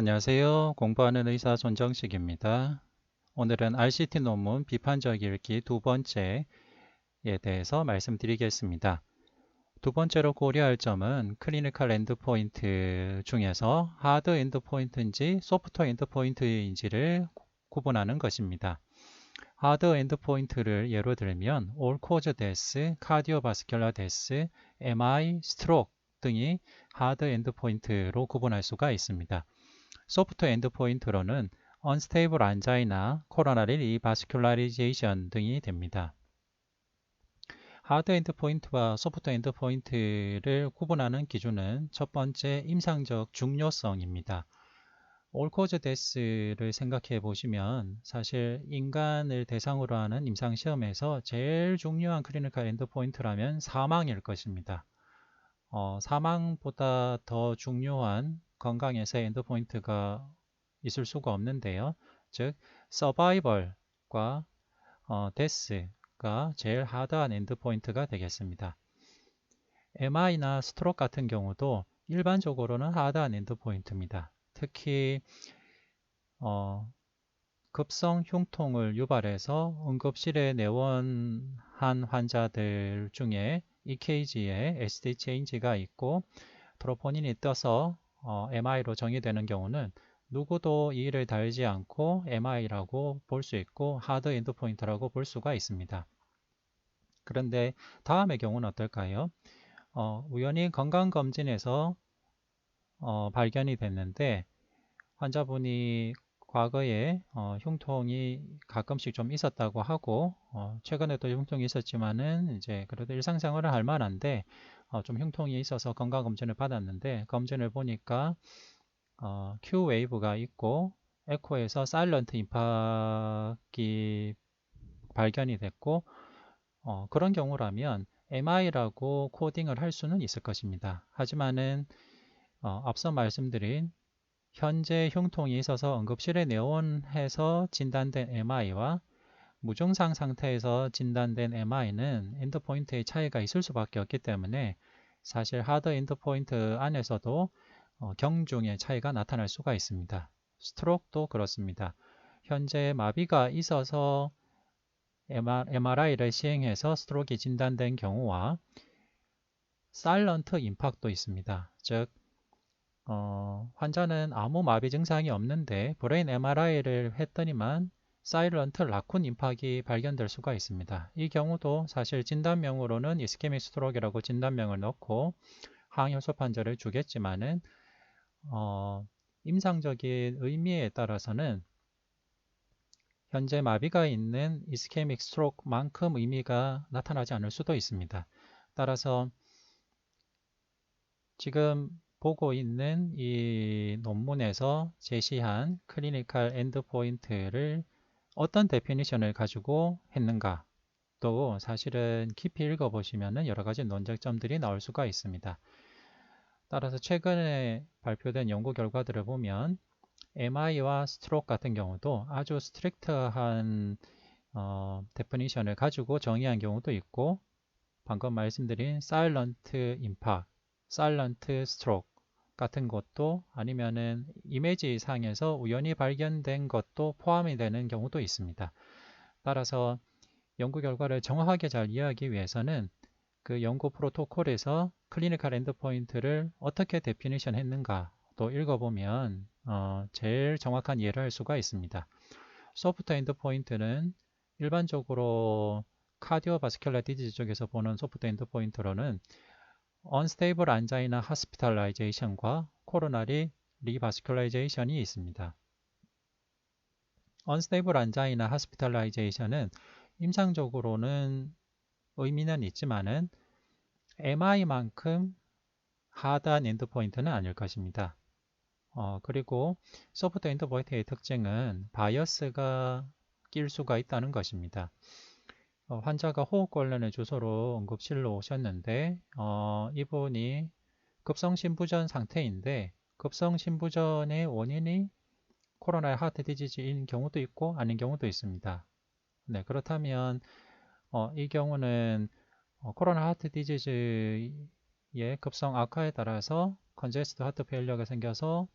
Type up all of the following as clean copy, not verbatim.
안녕하세요. 공부하는 의사 손정식입니다. 오늘은 RCT 논문 비판적 읽기 두 번째에 대해서 말씀드리겠습니다. 두 번째로 고려할 점은 클리니컬 엔드포인트 중에서 하드 엔드포인트인지 소프트 엔드포인트인지를 구분하는 것입니다. 하드 엔드포인트를 예로 들면 All Cause Death, Cardiovascular Death, MI, Stroke 등이 하드 엔드포인트로 구분할 수가 있습니다. 소프트 엔드포인트로는 언스테이블 안자이나 코로나리 리바스큘라리제이션 등이 됩니다. 하드 엔드포인트와 소프트 엔드포인트를 구분하는 기준은 첫 번째 임상적 중요성입니다. 올코즈 데스를 생각해 보시면 사실 인간을 대상으로 하는 임상시험에서 제일 중요한 클리니컬 엔드포인트라면 사망일 것입니다. 사망보다 더 중요한 건강에서의 엔드포인트가 있을 수가 없는데요. 즉, 서바이벌과 데스가 제일 하드한 엔드포인트가 되겠습니다. MI나 스트로크 같은 경우도 일반적으로는 하드한 엔드포인트입니다. 특히 급성 흉통을 유발해서 응급실에 내원한 환자들 중에 EKG에 SD 체인지가 있고 트로포닌이 떠서 MI로 정의되는 경우는 누구도 이의를 달지 않고 MI라고 볼 수 있고 하드 엔드포인트라고 볼 수가 있습니다. 그런데 다음의 경우는 어떨까요? 우연히 건강검진에서 발견이 됐는데 환자분이 과거에 흉통이 가끔씩 좀 있었다고 하고 최근에도 흉통이 있었지만은 이제 그래도 일상생활을 할 만한데 좀 흉통이 있어서 건강검진을 받았는데 검진을 보니까 Q 웨이브가 있고 에코에서 사일런트 임팍이 발견이 됐고 그런 경우라면 MI라고 코딩을 할 수는 있을 것입니다. 하지만은 앞서 말씀드린 현재 흉통이 있어서 응급실에 내원해서 진단된 MI와 무증상 상태에서 진단된 MI는 엔드포인트의 차이가 있을 수밖에 없기 때문에 사실 하드 엔드포인트 안에서도 경중의 차이가 나타날 수가 있습니다. 스트로크도 그렇습니다. 현재 마비가 있어서 MRI를 시행해서 스트로크가 진단된 경우와 사일런트 임팍도 있습니다. 즉 환자는 아무 마비 증상이 없는데 브레인 MRI를 했더니만 사일런트 라쿤 임팍이 발견될 수가 있습니다. 이 경우도 사실 진단명으로는 이스케믹 스트로크라고 진단명을 넣고 항혈소 판정을 주겠지만은 임상적인 의미에 따라서는 현재 마비가 있는 이스케믹 스트로크만큼 의미가 나타나지 않을 수도 있습니다. 따라서 지금 보고 있는 이 논문에서 제시한 클리니컬 엔드포인트를 어떤 데피니션을 가지고 했는가 또 사실은 깊이 읽어보시면 여러 가지 논쟁점들이 나올 수가 있습니다. 따라서 최근에 발표된 연구 결과들을 보면 MI와 스트로크 같은 경우도 아주 스트릭트한 데피니션을 가지고 정의한 경우도 있고 방금 말씀드린 사일런트 임팍, 사일런트 스트로크 같은 것도 아니면은 이미지 상에서 우연히 발견된 것도 포함이 되는 경우도 있습니다. 따라서 연구 결과를 정확하게 잘 이해하기 위해서는 그 연구 프로토콜에서 클리니컬 엔드포인트를 어떻게 데피니션 했는가 또 읽어보면 제일 정확한 이해를 할 수가 있습니다. 소프트 엔드포인트는 일반적으로 카디오바스큘라 디지즈 쪽에서 보는 소프트 엔드포인트로는 언스테이블 안자이나 하스피탈라이제이션과 코로나리 리바스큘라이제이션이 있습니다. 언스테이블 안자이나 하스피탈라이제이션은 임상적으로는 의미는 있지만은 MI만큼 하드한 엔드포인트는 아닐 것입니다. 그리고 소프트 엔드포인트의 특징은 바이어스가 낄 수가 있다는 것입니다. 환자가 호흡곤란의 주소로 응급실로 오셨는데 이분이 급성심부전 상태인데 급성심부전의 원인이 코로나 하트 디지즈인 경우도 있고 아닌 경우도 있습니다. 네, 그렇다면 이 경우는 코로나 하트 디지즈의 급성 악화에 따라서 컨제스트 하트 페일리어가 생겨서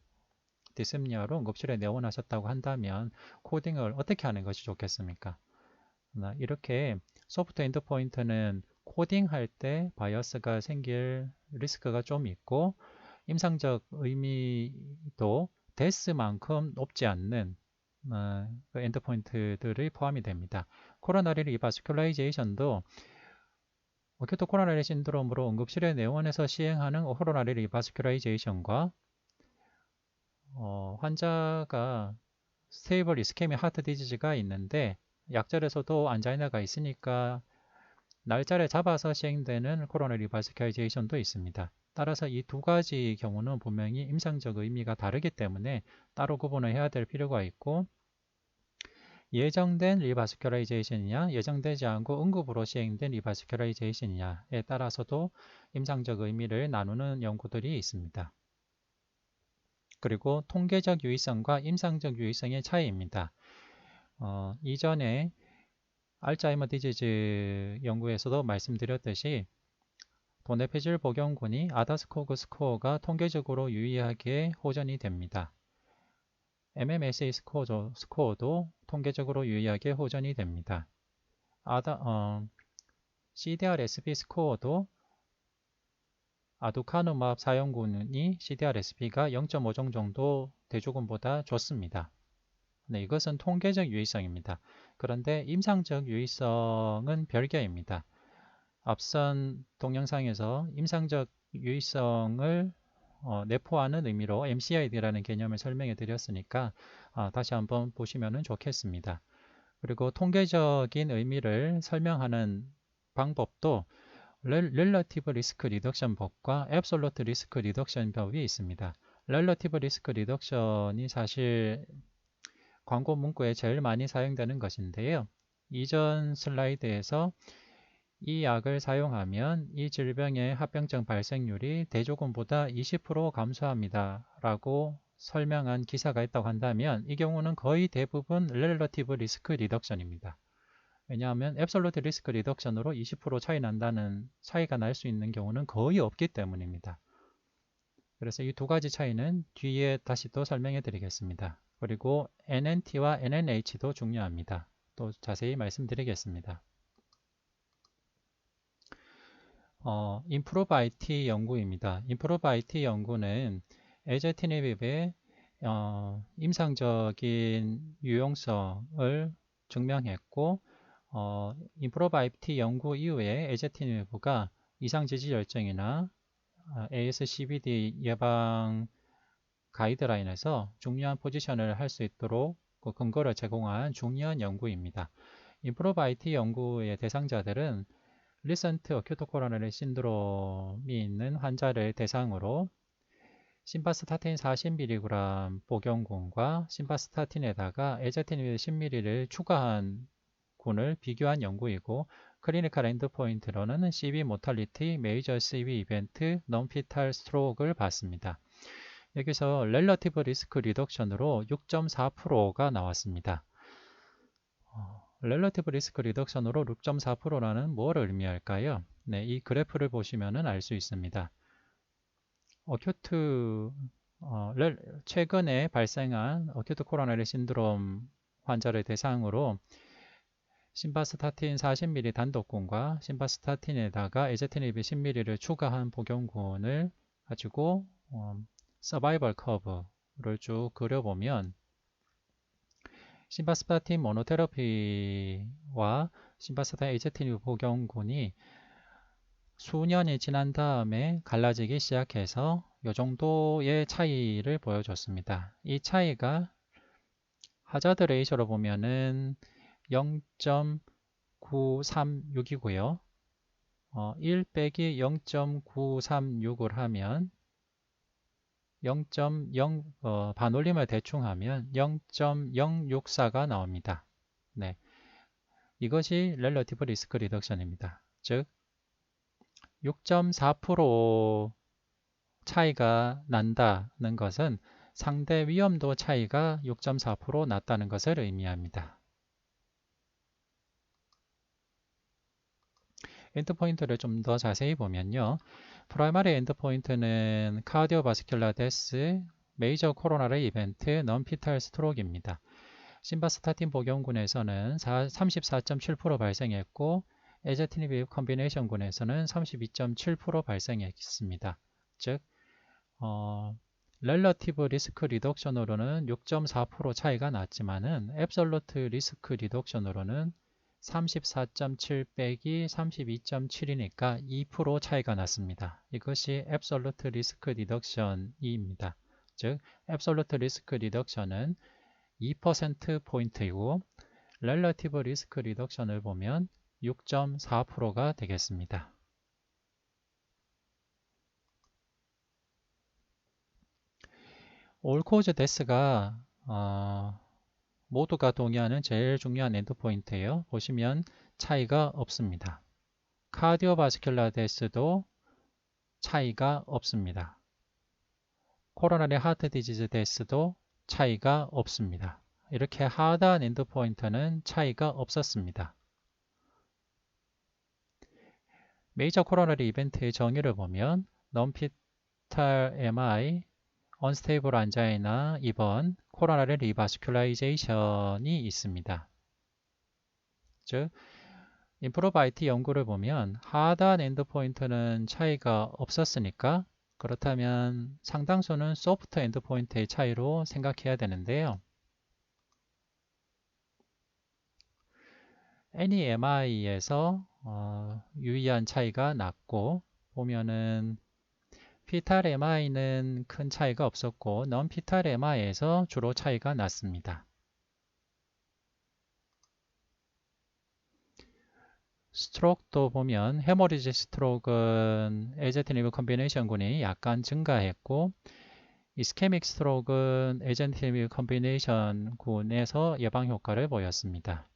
디스프니아로 응급실에 내원하셨다고 한다면 코딩을 어떻게 하는 것이 좋겠습니까? 이렇게 소프트 엔드포인트는 코딩할 때 바이어스가 생길 리스크가 좀 있고 임상적 의미도 데스만큼 높지 않는 그 엔드포인트들이 포함이 됩니다. 코로나리 리바스큘라이제이션도 어큐트 코로나리 신드롬으로 응급실에 내원해서 시행하는 코로나리 리바스큘라이제이션과 환자가 스테이블 이스케미 하트 디지즈가 있는데 약절에서도 안자이나가 있으니까 날짜를 잡아서 시행되는 코로나 리바스큘라이제이션도 있습니다. 따라서 이 두 가지 경우는 분명히 임상적 의미가 다르기 때문에 따로 구분을 해야 될 필요가 있고 예정된 리바스큘라이제이션이냐 예정되지 않고 응급으로 시행된 리바스큘라이제이션이냐에 따라서도 임상적 의미를 나누는 연구들이 있습니다. 그리고 통계적 유의성과 임상적 유의성의 차이입니다. 이전에 알츠하이머 디지즈 연구에서도 말씀드렸듯이 도네페질 복용군이 아다스코그 스코어가 통계적으로 유의하게 호전이 됩니다. MMSA 스코어도 통계적으로 유의하게 호전이 됩니다. CDR-SB 스코어도 아두카누맙 사용군이 CDR-SB가 0.5 정도 대조군보다 좋습니다. 네, 이것은 통계적 유의성입니다. 그런데 임상적 유의성은 별개입니다. 앞선 동영상에서 임상적 유의성을 내포하는 의미로 MCID라는 개념을 설명해 드렸으니까 다시 한번 보시면 좋겠습니다. 그리고 통계적인 의미를 설명하는 방법도 렐러티브 리스크 리덕션 법과 앱솔루트 리스크 리덕션 법이 있습니다. 렐러티브 리스크 리덕션이 사실 광고 문구에 제일 많이 사용되는 것인데요. 이전 슬라이드에서 이 약을 사용하면 이 질병의 합병증 발생률이 대조군보다 20% 감소합니다 라고 설명한 기사가 있다고 한다면 이 경우는 거의 대부분 렐러티브 리스크 리덕션입니다. 왜냐하면 앱솔루트 리스크 리덕션으로 20% 차이가 날 수 있는 경우는 거의 없기 때문입니다. 그래서 이 두 가지 차이는 뒤에 다시 또 설명해 드리겠습니다. 그리고 NNT와 NNH도 중요합니다. 또 자세히 말씀드리겠습니다. 임프로브 IT 연구입니다. 임프로브 IT 연구는 에제티니빕의 임상적인 유용성을 증명했고 임프로브 IT 연구 이후에 에제티니빕가 이상지질혈증이나 ASCVD 예방 가이드라인에서 중요한 포지션을 할 수 있도록 그 근거를 제공한 중요한 연구입니다. 임프로브 IT 연구의 대상자들은 리센트 어큐트 코로나리 신드롬이 있는 환자를 대상으로 심바스타틴 40mg 복용군과 심바스타틴에다가 에제티닙 10mg를 추가한 군을 비교한 연구이고 클리니컬 엔드포인트로는 CV 모탈리티, 메이저 CV 이벤트, non-fetal stroke를 봤습니다. 여기서 렐러티브 리스크 리덕션으로 6.4%가 나왔습니다. 렐러티브 리스크 리덕션으로 6.4%라는 무엇을 의미할까요? 네, 이 그래프를 보시면 알 수 있습니다. 최근에 발생한 어큐트 코로나리 신드롬 환자를 대상으로 심바스타틴 40mg 단독군과 심바스타틴에다가 에제티닙 10mg를 추가한 복용군을 가지고 서바이벌 커브를 쭉 그려보면 심바스타틴 모노테라피와 심바스타틴 에제티닙 복용군이 수년이 지난 다음에 갈라지기 시작해서 이 정도의 차이를 보여줬습니다. 이 차이가 하자드 레이셔로 보면은 0.936이고요. 1 빼기 0.936을 하면 0.0 반올림을 대충 하면 0.064가 나옵니다. 네, 이것이 렐러티브 리스크 리덕션입니다. 즉 6.4% 차이가 난다는 것은 상대 위험도 차이가 6.4% 났다는 것을 의미합니다. 엔드포인트를 좀 더 자세히 보면요. 프라이머리 엔드포인트는 카디오바스큘라 데스, 메이저 코로나리 이벤트 non-fetal stroke입니다. 심바스타틴 복용군에서는 34.7% 발생했고 에제티니비 컨비네이션군에서는 32.7% 발생했습니다. 즉 렐러티브 리스크 리덕션으로는 6.4% 차이가 났지만은 앱솔루트 리스크 리덕션으로는 34.7 빼기 32.7이니까 2% 차이가 났습니다. 이것이 앱솔루트 리스크 리덕션입니다. 즉 앱솔루트 리스크 리덕션은 2%포인트이고 렐러티브 리스크 리덕션을 보면 6.4%가 되겠습니다. 올코즈 데스가 모두가 동의하는 제일 중요한 엔드포인트예요. 보시면 차이가 없습니다. 카디오바스큘라 데스도 차이가 없습니다. 코로나리 하트 디지즈 데스도 차이가 없습니다. 이렇게 하드한 엔드포인트는 차이가 없었습니다. 메이저 코로나리 이벤트의 정의를 보면 non-fetal MI, 언스테이블 안자이나 2번 코로나리 리바스큘라이제이션이 있습니다. 즉 인프로바이트 연구를 보면 하드한 엔드포인트는 차이가 없었으니까 그렇다면 상당수는 소프트 엔드포인트의 차이로 생각해야 되는데요. NEMI에서 유의한 차이가 났고 보면은 피탈 MI는 큰 차이가 없었고 non-피탈 MI에서 주로 차이가 났습니다. 스트로크도 보면 헤모리지 스트로크는 에제티니브 컨비네이션군이 약간 증가했고 이스케믹 스트로크는 에제티니브 컨비네이션군에서 예방 효과를 보였습니다.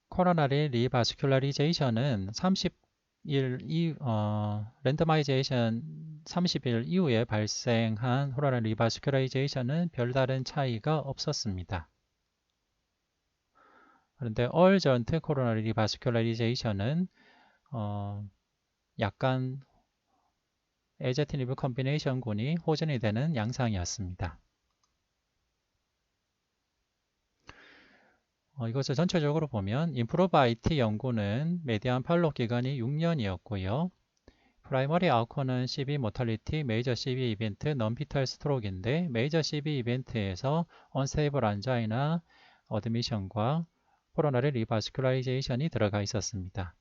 코로나리 리바스큘라리제이션은 30일 랜더마이제이션 30일 이후에 발생한 코로나리 리바스큘라리제이션은 별다른 차이가 없었습니다. 그런데 얼전트 코로나리 리바스큘라리제이션은 약간 에제티니브 컨비네이션군이 호전이 되는 양상이었습니다. 이것을 전체적으로 보면 인프로바이트 연구는 메디안 팔로우 기간이 6년이었고요. 프라이머리 아웃컴은 CV 모탈리티, 메이저 CV 이벤트, non-fetal stroke인데 메이저 CV 이벤트에서 언스테이블 안자이나 어드미션과 코로나리 리바스큘라이제이션이 들어가 있었습니다.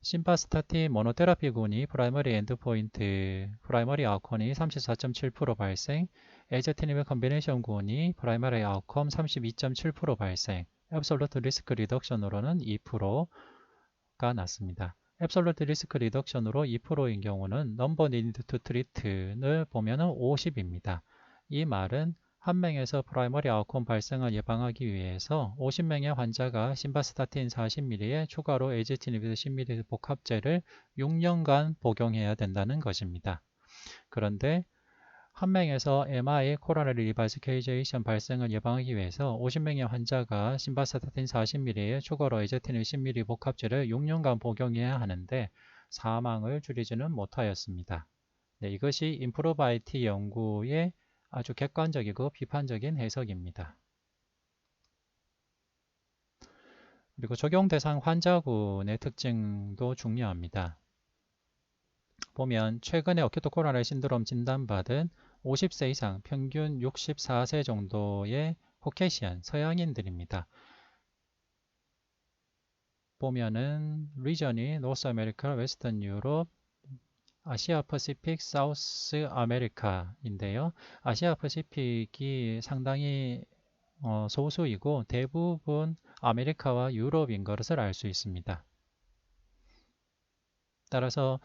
심바스타틴 모노테라피군이 프라이머리 엔드포인트, 프라이머리 아웃컴이 34.7% 발생, 에제티니브 컨비네이션군이 프라이머리 아웃컴 32.7% 발생, 앱솔루트 리스크 리덕션으로는 2%가 났습니다. 앱솔루트 리스크 리덕션으로 2%인 경우는 넘버 니드 투 트리트를 보면 50입니다. 이 말은 한 명에서 프라이머리 아웃컴 발생을 예방하기 위해서 50명의 환자가 심바스타틴 40mg에 추가로 에제티니브 10mg 복합제를 6년간 복용해야 된다는 것입니다. 그런데 한 명에서 MI 코로나리 리바스큘라이제이션 발생을 예방하기 위해서 50명의 환자가 심바스타틴 40mg에 추가로 에제티니브 10mg 복합제를 6년간 복용해야 하는데 사망을 줄이지는 못하였습니다. 네, 이것이 인프로바이트 연구의 아주 객관적이고 비판적인 해석입니다. 그리고 적용 대상 환자군의 특징도 중요합니다. 보면 최근에 어큐트 코로나리 신드롬 진단받은 50세 이상 평균 64세 정도의 코케이시안 서양인들입니다. 보면은 리전이 노스 아메리카, 웨스턴 유럽, 아시아 퍼시픽, 사우스 아메리카인데요. 아시아 퍼시픽이 상당히 소수이고 대부분 아메리카와 유럽인 것을 알 수 있습니다. 따라서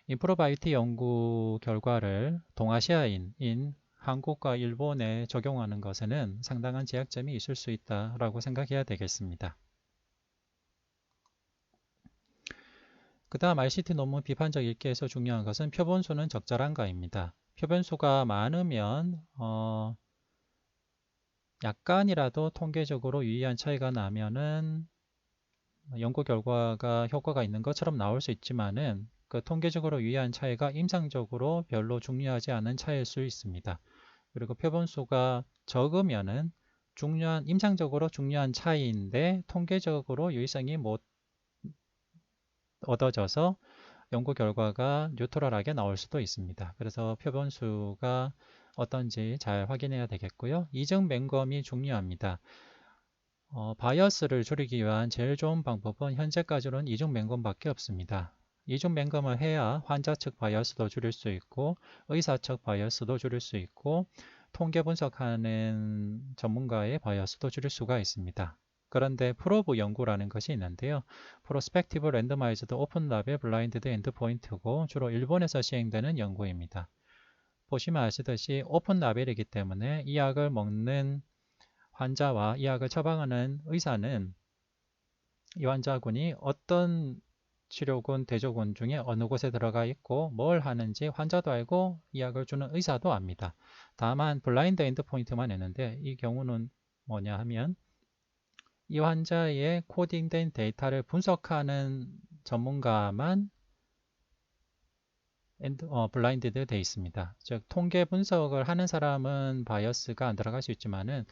인프로바이트 연구 결과를 동아시아인인 한국과 일본에 적용하는 것에는 상당한 제약점이 있을 수 있다고 생각해야 되겠습니다. 그 다음 RCT 논문 비판적 읽기에서 중요한 것은 표본수는 적절한가입니다. 표본수가 많으면 약간이라도 통계적으로 유의한 차이가 나면은 연구 결과가 효과가 있는 것처럼 나올 수 있지만은 그 통계적으로 유의한 차이가 임상적으로 별로 중요하지 않은 차이일 수 있습니다. 그리고 표본수가 적으면은 임상적으로 중요한 차이인데 통계적으로 유의성이 못 얻어져서 연구 결과가 뉴트럴하게 나올 수도 있습니다. 그래서 표본수가 어떤지 잘 확인해야 되겠고요. 이중 맹검이 중요합니다. 바이어스를 줄이기 위한 제일 좋은 방법은 현재까지는 이중 맹검밖에 없습니다. 이중 맹검을 해야 환자 측 바이어스도 줄일 수 있고 의사 측 바이어스도 줄일 수 있고 통계 분석하는 전문가의 바이어스도 줄일 수가 있습니다. 그런데 프로브 연구라는 것이 있는데요. 프로스펙티브 랜더마이즈드 오픈 라벨 블라인드드 엔드포인트고 주로 일본에서 시행되는 연구입니다. 보시면 아시듯이 오픈 라벨이기 때문에 이 약을 먹는 환자와 이 약을 처방하는 의사는 이 환자군이 어떤 치료군, 대조군 중에 어느 곳에 들어가 있고 뭘 하는지 환자도 알고 이 약을 주는 의사도 압니다. 다만 블라인드 엔드포인트만 있는데 이 경우는 뭐냐 하면 이 환자의 코딩된 데이터를 분석하는 전문가만 블라인드드 되어 있습니다. 즉 통계 분석을 하는 사람은 바이어스가 안 들어갈 수 있지만은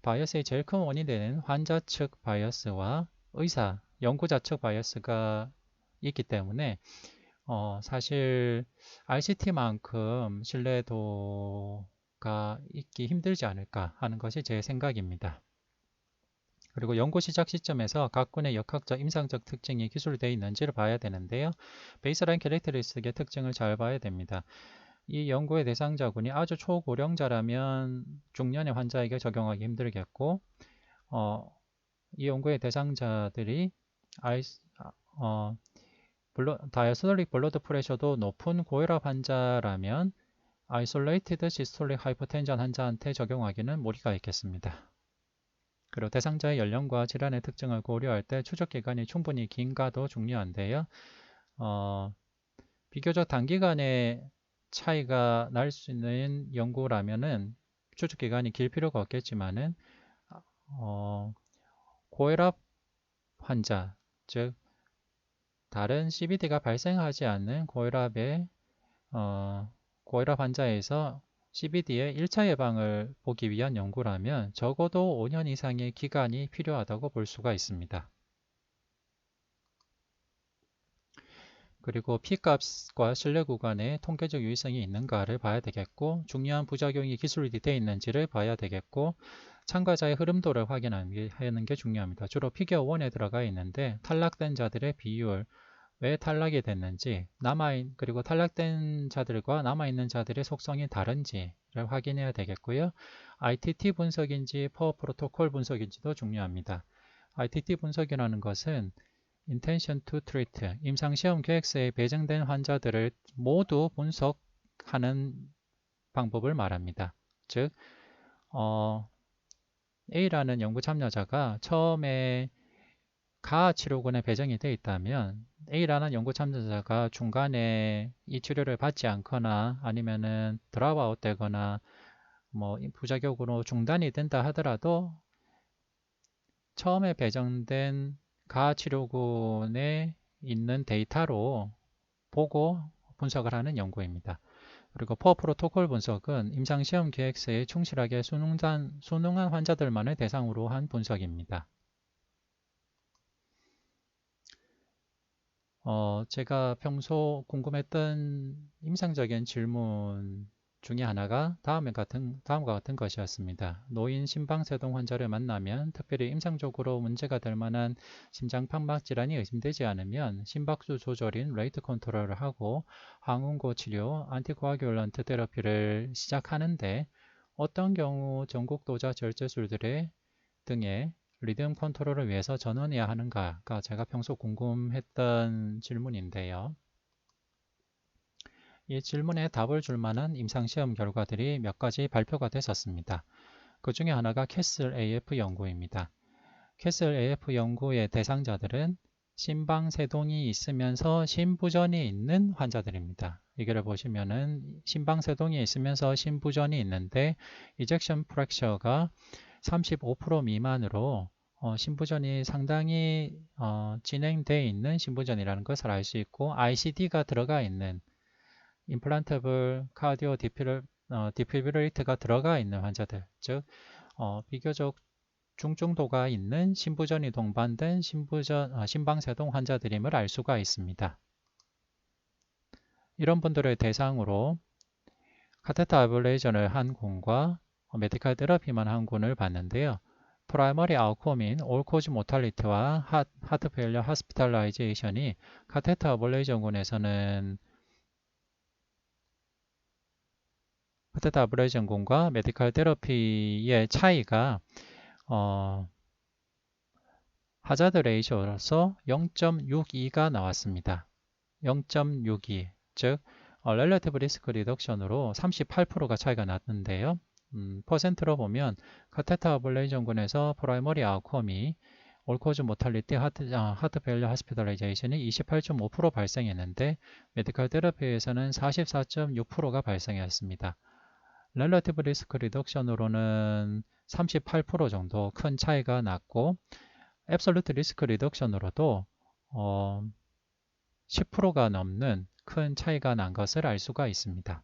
바이어스의 제일 큰 원인이 되는 환자 측 바이어스와 의사, 연구자 측 바이어스가 있기 때문에 사실 RCT만큼 신뢰도가 있기 힘들지 않을까 하는 것이 제 생각입니다. 그리고 연구 시작 시점에서 각 군의 역학적, 임상적 특징이 기술되어 있는지를 봐야 되는데요. 베이스라인 캐릭터리스틱의 특징을 잘 봐야 됩니다. 이 연구의 대상자군이 아주 초고령자라면 중년의 환자에게 적용하기 힘들겠고 이 연구의 대상자들이 다이아스톨릭 블러드 프레셔도 높은 고혈압 환자라면 아이솔레이티드 시스톨릭 하이퍼텐션 환자한테 적용하기는 무리가 있겠습니다. 그리고 대상자의 연령과 질환의 특징을 고려할 때 추적 기간이 충분히 긴가도 중요한데요. 비교적 단기간에 차이가 날 수 있는 연구라면은 추적 기간이 길 필요가 없겠지만은 고혈압 환자, 즉 다른 CVD가 발생하지 않는 고혈압 환자에서 CVD의 1차 예방을 보기 위한 연구라면 적어도 5년 이상의 기간이 필요하다고 볼 수가 있습니다. 그리고 P값과 신뢰 구간에 통계적 유의성이 있는가를 봐야 되겠고 중요한 부작용이 기술이 되어 있는지를 봐야 되겠고 참가자의 흐름도를 확인하는 게 중요합니다. 주로 피겨 1에 들어가 있는데 탈락된 자들의 비율, 왜 탈락이 됐는지, 그리고 탈락된 자들과 남아있는 자들의 속성이 다른지를 확인해야 되겠고요. ITT 분석인지 퍼 프로토콜 분석인지도 중요합니다. ITT 분석이라는 것은 Intention to Treat, 임상시험 계획서에 배정된 환자들을 모두 분석하는 방법을 말합니다. 즉, A라는 연구 참여자가 처음에 가 치료군에 배정이 되어 있다면 A라는 연구 참여자가 중간에 이 치료를 받지 않거나 아니면은 드랍아웃 되거나 뭐 부작용으로 중단이 된다 하더라도 처음에 배정된 가 치료군에 있는 데이터로 보고 분석을 하는 연구입니다. 그리고 퍼 프로토콜 분석은 임상시험 계획서에 충실하게 순응한 환자들만을 대상으로 한 분석입니다. 제가 평소 궁금했던 임상적인 질문 중에 하나가 다음과 같은 것이었습니다. 노인 심방세동 환자를 만나면 특별히 임상적으로 문제가 될 만한 심장판막 질환이 의심되지 않으면 심박수 조절인 레이트 컨트롤을 하고 항응고 치료, 안티코아귤런트 테라피를 시작하는데 어떤 경우 전국도자 절제술들의 등의 리듬 컨트롤을 위해서 전원해야 하는가가 제가 평소 궁금했던 질문인데요. 이 질문에 답을 줄 만한 임상시험 결과들이 몇 가지 발표가 됐었습니다. 그 중에 하나가 캐슬 AF 연구입니다. 캐슬 AF 연구의 대상자들은 심방세동이 있으면서 심부전이 있는 환자들입니다. 이거를 보시면은 심방세동이 있으면서 심부전이 있는데 이젝션 프랙처가 35% 미만으로 신부전이 상당히 진행되어 있는 신부전이라는 것을 알 수 있고 ICD가 들어가 있는 임플란테블 카디오 디피브레이터가 들어가 있는 환자들, 즉 비교적 중증도가 있는 신부전이 동반된 심방세동 환자들임을 알 수가 있습니다. 이런 분들을 대상으로 카테터 아블레이션을 한 군과 메디컬 테라피만 한 군을 봤는데요. 프라이머리 아웃컴인 올코즈 모탈리티와 하트 페일리어 하스피탈라이제이션이 카테터 아블레이션 군에서는 카테터 아블레이션 군과 메디컬 테라피의 차이가 하자드 레이쇼로서 0.62가 나왔습니다. 0.62, 즉 렐러티브 리스크 리덕션으로 38%가 차이가 났는데요. 퍼센트로 보면 카테터 아블레이션군에서 프라이머리 아웃컴이 올코즈 모탈리티 하트 페일리어 하스피탈라이제이션이 28.5% 발생했는데 메디컬 테라피에서는 44.6%가 발생했습니다. 렐러티브 리스크 리덕션으로는 38% 정도 큰 차이가 났고 앱솔루트 리스크 리덕션으로도 10%가 넘는 큰 차이가 난 것을 알 수가 있습니다.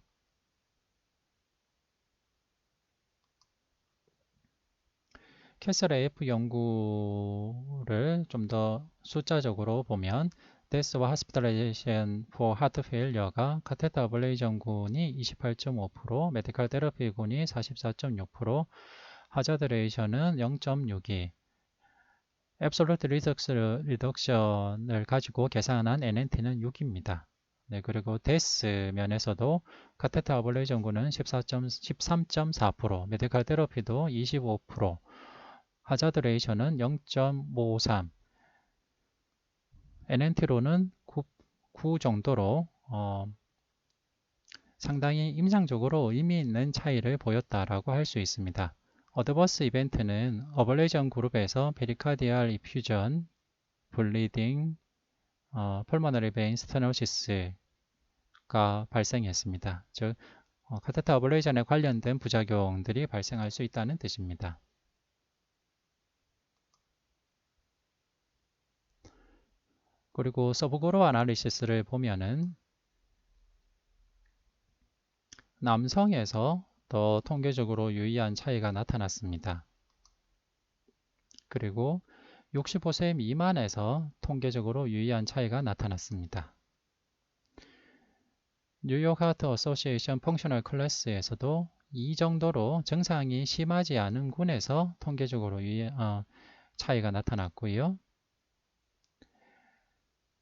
캐슬 AF 연구를 좀 더 숫자적으로 보면 데스와 하스피탈라이제이션 포 하트 페일리어가 카테터 아블레이션 군이 28.5%, 메디컬 테라피 군이 44.6%, 하자드 레이션은 0.62, 앱솔루트 리덕션을 가지고 계산한 NNT는 6입니다. 네, 그리고 데스 면에서도 카테터 아블레이션 군은 13.4%, 메디컬 테라피도 25%, 하자드 레이션은 0.53, NNT로는 9 정도로 상당히 임상적으로 의미 있는 차이를 보였다라고 할 수 있습니다. 어드버스 이벤트는 어블레이션 그룹에서 페리카디알 이퓨전, 블리딩, 펄머너리 베인 스테노시스가 발생했습니다. 즉 카테터 어블레이션에 관련된 부작용들이 발생할 수 있다는 뜻입니다. 그리고 서브그룹 아나리시스를 보면은 남성에서 더 통계적으로 유의한 차이가 나타났습니다. 그리고 65세 미만에서 통계적으로 유의한 차이가 나타났습니다. 뉴욕 하트 어소시에이션 펑셔널 클래스에서도 이 정도로 증상이 심하지 않은 군에서 통계적으로 차이가 나타났고요.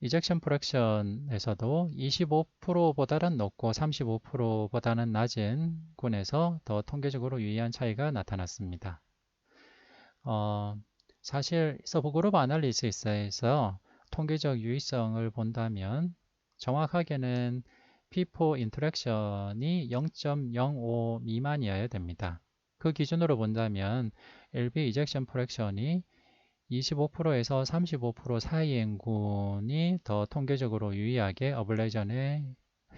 이젝션 프랙션에서도 25%보다는 높고 35%보다는 낮은 군에서 더 통계적으로 유의한 차이가 나타났습니다. 사실 서브그룹 아날리시스에서 통계적 유의성을 본다면 정확하게는 P4 인터랙션이 0.05 미만이어야 됩니다. 그 기준으로 본다면 LV 이젝션 프랙션이 25%에서 35% 사이인 군이 더 통계적으로 유의하게 어블레이션의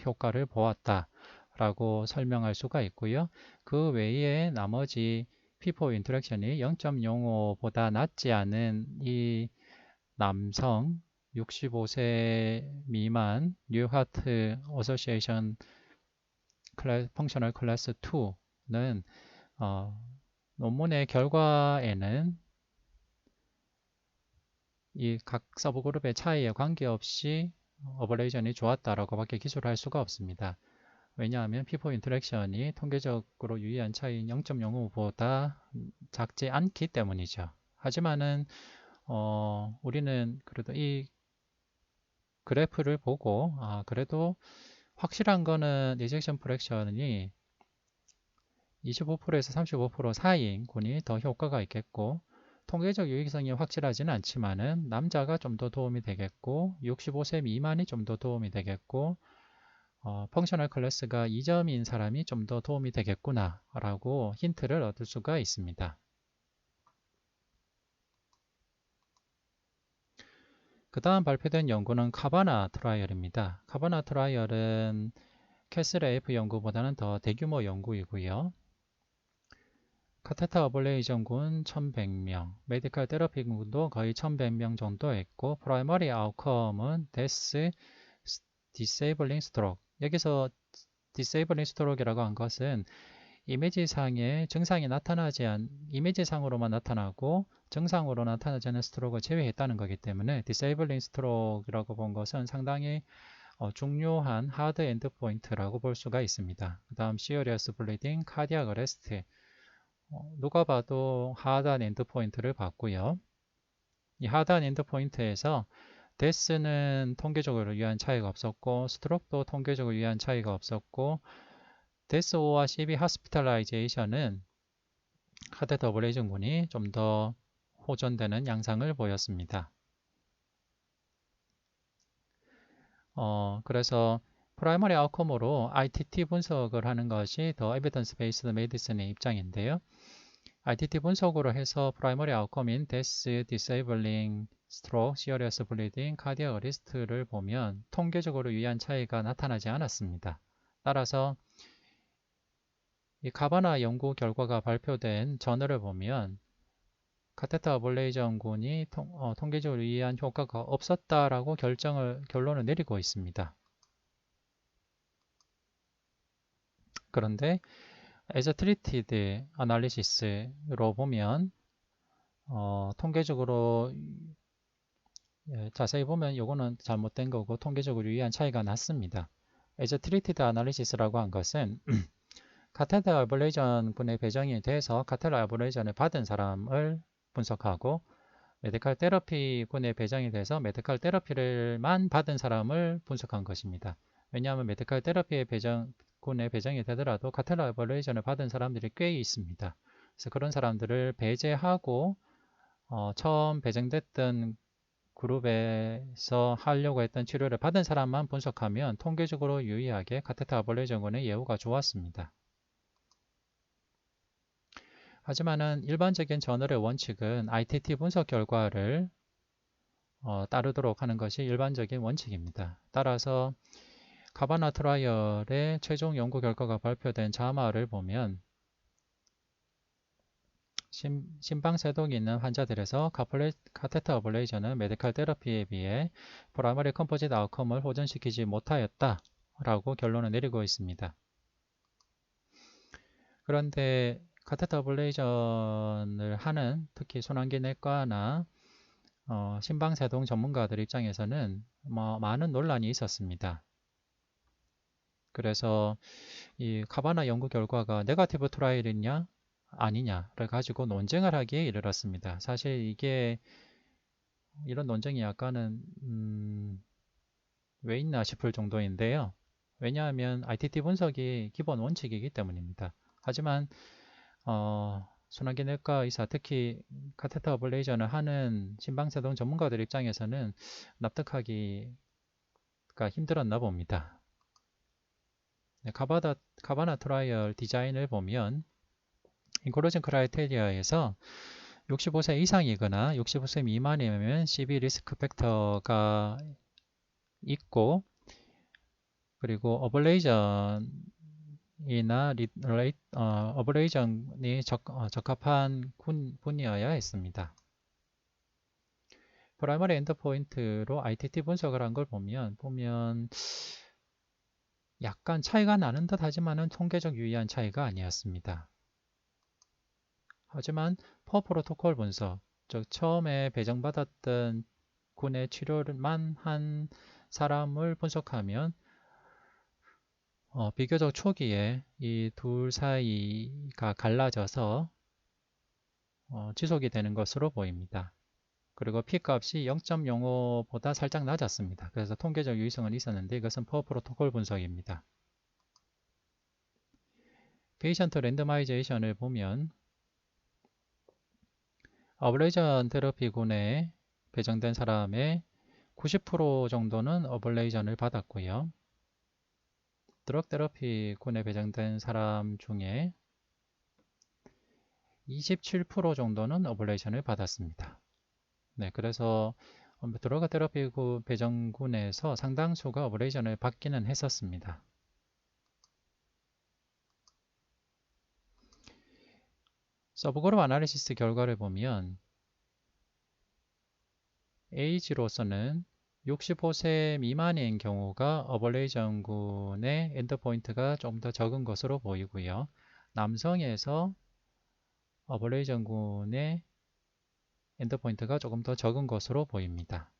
효과를 보았다라고 설명할 수가 있고요. 그 외에 나머지 P4 인터랙션이 0.05보다 낮지 않은 이 남성 65세 미만 뉴욕 하트 어소시에이션 펑셔널 클래스 2는 논문의 결과에는 이 각 서브그룹의 차이에 관계없이 어블레이션이 좋았다라고 밖에 기술할 수가 없습니다. 왜냐하면 P4 인터랙션이 통계적으로 유의한 차이인 0.05보다 작지 않기 때문이죠. 하지만은 우리는 그래도 이 그래프를 보고 그래도 확실한 거는 리젝션 프랙션이 25%에서 35% 사이인 군이 더 효과가 있겠고 통계적 유의성이 확실하지는 않지만은 남자가 좀 더 도움이 되겠고 65세 미만이 좀 더 도움이 되겠고 펑셔널 클래스가 2점인 사람이 좀 더 도움이 되겠구나 라고 힌트를 얻을 수가 있습니다. 그 다음 발표된 연구는 카바나 트라이얼입니다. 카바나 트라이얼은 캐슬 AF 연구보다는 더 대규모 연구이고요. 카테터 어블레이션 군 1100명, 메디컬 테라피 군도 거의 1100명 정도 했고, 프라이머리 아웃컴은 데스, 디세이블링 스트로크. 여기서 디세이블링 스트로크라고 한 것은 이미지상에 증상이 이미지상으로만 나타나고 증상으로 나타나지 않은 스트로크를 제외했다는 거기 때문에 디세이블링 스트로크라고 본 것은 상당히 중요한 하드 엔드 포인트라고 볼 수가 있습니다. 그 다음 시어리어스 블리딩, 카디악 어레스트. 누가 봐도 하드한 엔드 포인트를 봤고요. 이 하드한 엔드 포인트에서 데스는 통계적으로 유의한 차이가 없었고, 스트로크도 통계적으로 유의한 차이가 없었고, 데스오와 CV 하스피탈라이제이션은 카테터 어블레이션 군이 좀 더 호전되는 양상을 보였습니다. 그래서 프라이머리 아웃컴으로 ITT 분석을 하는 것이 더 에비던스 베이스드 메디슨의 입장인데요. ITT 분석으로 해서 프라이머리 아웃컴인 데스, 디세이블링, 스트로크, 시어리어스 블리딩, 카디악 어리스트를 보면 통계적으로 유의한 차이가 나타나지 않았습니다. 따라서 이 가바나 연구 결과가 발표된 저널을 보면 카테터 어블레이션 군이 통계적으로 유의한 효과가 없었다라고 결론을 내리고 있습니다. 그런데 as treated analysis로 보면 통계적으로 자세히 보면 이거는 잘못된 거고 통계적으로 유의한 차이가 났습니다. as treated analysis라고 한 것은 카테터 어블레이션 군의 배정이 돼서 카테터 어블레이션을 받은 사람을 분석하고 메디컬 테러피 군의 배정이 돼서 메디컬 테러피를만 받은 사람을 분석한 것입니다. 왜냐하면 메디컬 테러피의 군의 배정이 되더라도 카테터 어블레이션을 받은 사람들이 꽤 있습니다. 그래서 그런 사람들을 배제하고 처음 배정됐던 그룹에서 하려고 했던 치료를 받은 사람만 분석하면 통계적으로 유의하게 카테터 어블레이션 군의 예후가 좋았습니다. 하지만은 일반적인 저널의 원칙은 ITT 분석 결과를 따르도록 하는 것이 일반적인 원칙입니다. 따라서 가바나 트라이얼의 최종 연구 결과가 발표된 자마를 보면 심방세동이 있는 환자들에서 카테터 어블레이션은 메디컬 테러피에 비해 프라이머리 컴포짓 아웃컴을 호전시키지 못하였다 라고 결론을 내리고 있습니다. 그런데 카테터 어블레이션을 하는 특히 순환기내과나 심방세동 전문가들 입장에서는 많은 논란이 있었습니다. 그래서 이 카바나 연구 결과가 네거티브 트라이얼이냐 아니냐를 가지고 논쟁을 하기에 이르렀습니다. 사실 이게 이런 논쟁이 약간은 왜 있나 싶을 정도인데요. 왜냐하면 ITT 분석이 기본 원칙이기 때문입니다. 하지만 순환기내과 의사, 특히 카테터 어블레이션을 하는 심방세동 전문가들 입장에서는 납득하기가 힘들었나 봅니다. 네, 가바나 트라이얼 디자인을 보면 인클루전 크라이테리아에서 65세 이상이거나 65세 미만이면 CV 리스크 팩터가 있고 그리고 어블레이션이 적합한 분이어야 했습니다. 프라이머리 엔드포인트로 ITT 분석을 한 걸 보면 약간 차이가 나는 듯 하지만은 통계적 유의한 차이가 아니었습니다. 하지만 퍼 프로토콜 분석, 즉 처음에 배정받았던 군의 치료만 한 사람을 분석하면 비교적 초기에 이 둘 사이가 갈라져서 지속이 되는 것으로 보입니다. 그리고 P값이 0.05보다 살짝 낮았습니다. 그래서 통계적 유의성은 있었는데 이것은 퍼 프로토콜 분석입니다. 페이션트 랜더마이제이션을 보면 어블레이션 테러피군에 배정된 사람의 90% 정도는 어블레이션을 받았고요. 드럭 테러피군에 배정된 사람 중에 27% 정도는 어블레이션을 받았습니다. 네, 그래서 드러그 테러피 배정군에서 상당수가 어블레이션을 받기는 했었습니다. 서브그룹 아나리시스 결과를 보면 에이지로서는 65세 미만인 경우가 어벌레이 정군의 엔드포인트가 좀 더 적은 것으로 보이고요. 남성에서 어벌레이 정군의 엔드포인트가 조금 더 적은 것으로 보입니다.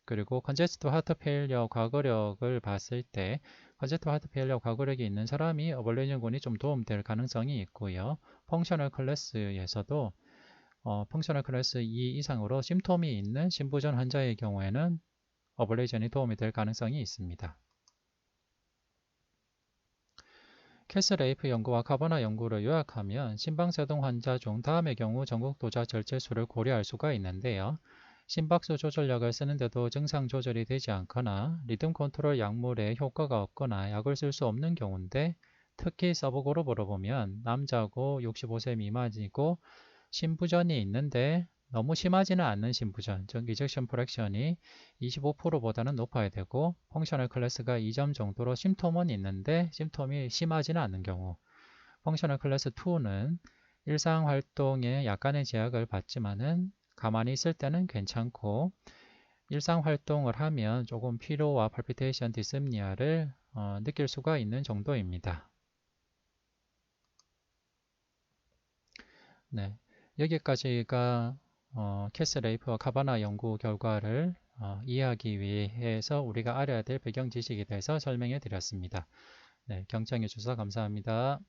그리고 컨제스티브 하트 페일리어 과거력을 봤을 때 컨제스티브 하트 페일리어 과거력이 있는 사람이 어벌레이 정군이 좀 도움될 가능성이 있고요. 펑셔널 클래스에서도 펑셔널 클래스 2 이상으로 심톰이 있는 심부전 환자의 경우에는 어블레이션이 도움이 될 가능성이 있습니다. 캐슬레이프 연구와 카바나 연구를 요약하면 심박세동 환자 중 다음의 경우 전국도자 절제수를 고려할 수가 있는데요. 심박수 조절약을 쓰는데도 증상 조절이 되지 않거나 리듬 컨트롤 약물에 효과가 없거나 약을 쓸 수 없는 경우인데 특히 서브그룹으로 보면 남자고 65세 미만이고 심부전이 있는데 너무 심하지는 않는 심부전, 즉 이젝션 프랙션이 25%보다는 높아야 되고 펑셔널 클래스가 2점 정도로 심톰은 있는데 심톰이 심하지는 않는 경우 펑셔널 클래스 2는 일상활동에 약간의 제약을 받지만은 가만히 있을 때는 괜찮고 일상활동을 하면 조금 피로와 팔피테이션 디스미아를 느낄 수가 있는 정도입니다. 네, 여기까지가 캐슬레이프와 카바나 연구 결과를 이해하기 위해서 우리가 알아야 될 배경 지식에 대해서 설명해 드렸습니다. 네, 경청해 주셔서 감사합니다.